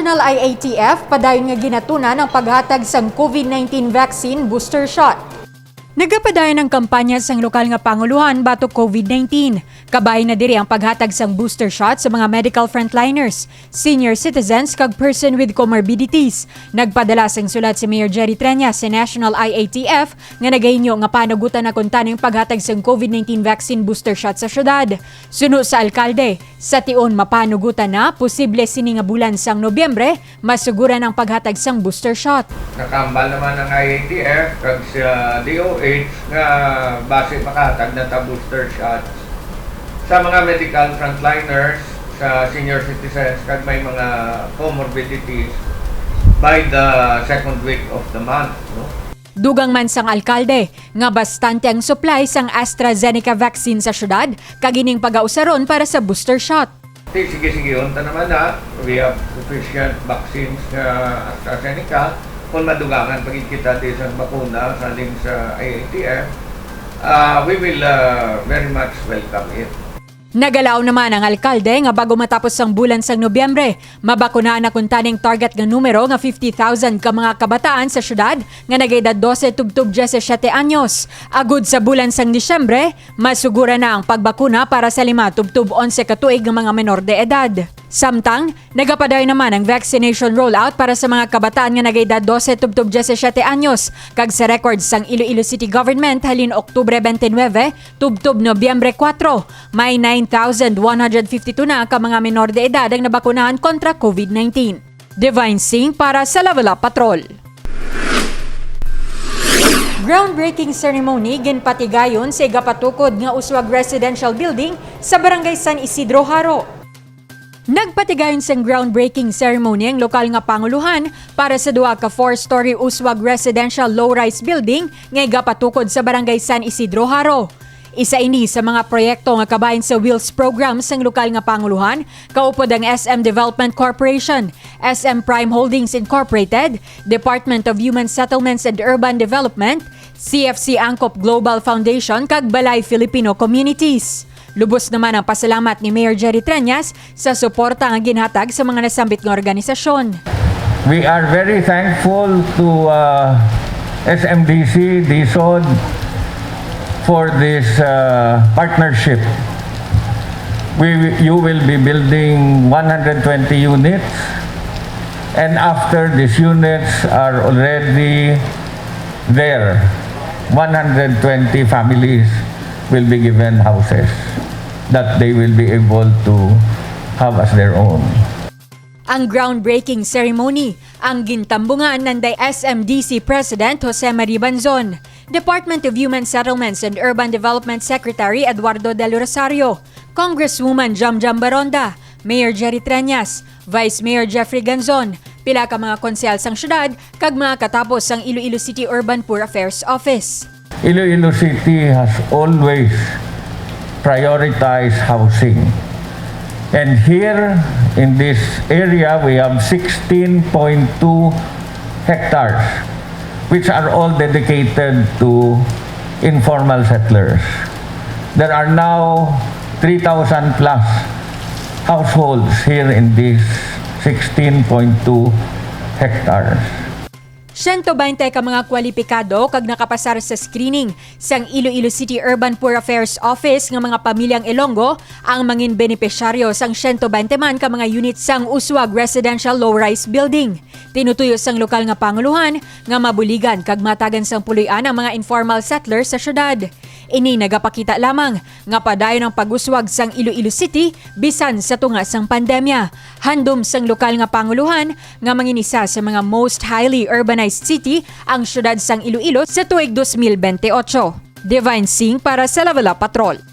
National IATF padayon nga ginatuna ng paghatag sang COVID-19 vaccine booster shot. Nagapadayon ang kampanya sang lokal nga panguluhan batok COVID-19. Kabay na diri ang paghatag sang booster shot sa mga medical frontliners, senior citizens kag person with comorbidities. Nagpadala sang sulat si Mayor Jerry Treñas sa National IATF nga nagahinyo nga panagutan na kung tanong paghatag sang COVID-19 vaccine booster shot sa syudad. Suno sa alkalde, sa tion mapanugutan na posible sini nga bulan sang Nobyembre masuguran ang paghatag sang booster shot. Nakambal naman ang IATF kag sa DOH nga base makahatag na ta booster shots sa mga medical frontliners, sa senior citizens kag may mga comorbidities by the second week of the month, no? Dugang man sang alkalde nga bastante ang supply sang AstraZeneca vaccine sa syudad kag ining pagausaron para sa booster shot. Sige, unta naman na. We have sufficient vaccines nga AstraZeneca. Kung madugangan pagkikita din sa bakuna saling sa IATF, we will very much welcome it. Nagalaw naman ang alkalde nga bago matapos ang bulan sang Nobyembre, mabakunaan na kung taning target nga numero nga 50,000 ka mga kabataan sa syudad nga nagayedad 12 tubtub 17 anyos. Agud sa bulan sang Disyembre, masugura na ang pagbakuna para sa 5 tubtub 11 ka tuig nga mga menor de edad. Samtang, nagapadayon naman ang vaccination rollout para sa mga kabataan nga nagayedad 12 tubtub 17 anyos kag sa records sang Iloilo City Government halin Oktubre 29 tubtub Nobyembre 4, may 9,152 na ka mga menor de edad ang nabakunahan kontra COVID-19. Divine Singh para sa Level Up Patrol. Groundbreaking ceremony ginpatigayon sa igapatukod nga uswag residential building sa Barangay San Isidro, Haro. Nagpatigayon sang groundbreaking ceremony ang lokal nga panguluhan para sa duha ka 4-story uswag residential low-rise building nga igapatukod sa Barangay San Isidro, Haro. Isa ini sa mga proyekto nga kabahin sa Wheels program sang lokal nga panguluhan, kaupod ang SM Development Corporation, SM Prime Holdings Incorporated, Department of Human Settlements and Urban Development, CFC Angkop Global Foundation kag Balay Filipino Communities. Lubos naman ang pasalamat ni Mayor Jerry Treñas sa suporta nga ginhatag sa mga nasambit nga organisasyon. We are very thankful to SMDC, DSOD, for this partnership. You will be building 120 units, and after these units are already there, 120 families will be given houses that they will be able to have as their own. Ang groundbreaking ceremony ang gintambungan ng SMDC President Jose Marie Banzon, Department of Human Settlements and Urban Development Secretary Eduardo Del Rosario, Congresswoman Jamjam Baronda, Mayor Jerry Treñas, Vice Mayor Jeffrey Ganzon, pila ka mga konsehal sang syudad kag mga katapos sang Iloilo City Urban Poor Affairs Office. Iloilo City has always prioritized housing. And here in this area, we have 16.2 hectares, which are all dedicated to informal settlers. There are now 3,000 plus households here in these 16.2 hectares. 120 ka mga kwalipikado kag nakapasar sa screening sang Iloilo City Urban Poor Affairs Office nga mga pamilyang Ilonggo ang mangin benepisyaryo sang 120 man ka mga unit sang uswag residential low-rise building. Tinutuyo sang lokal nga panguluhan nga mabuligan kag matagan sang puloy-an ang mga informal settlers sa syudad. Ini nagapakita lamang nga padayon ang pag-uswag sang Iloilo City bisan sa tunga sang pandemya. Handom sang lokal nga panguluhan nga manginisa sa mga most highly urbanized city ang syudad sang Iloilo sa tuig 2028. Divine Singh para sa Level Up Patrol.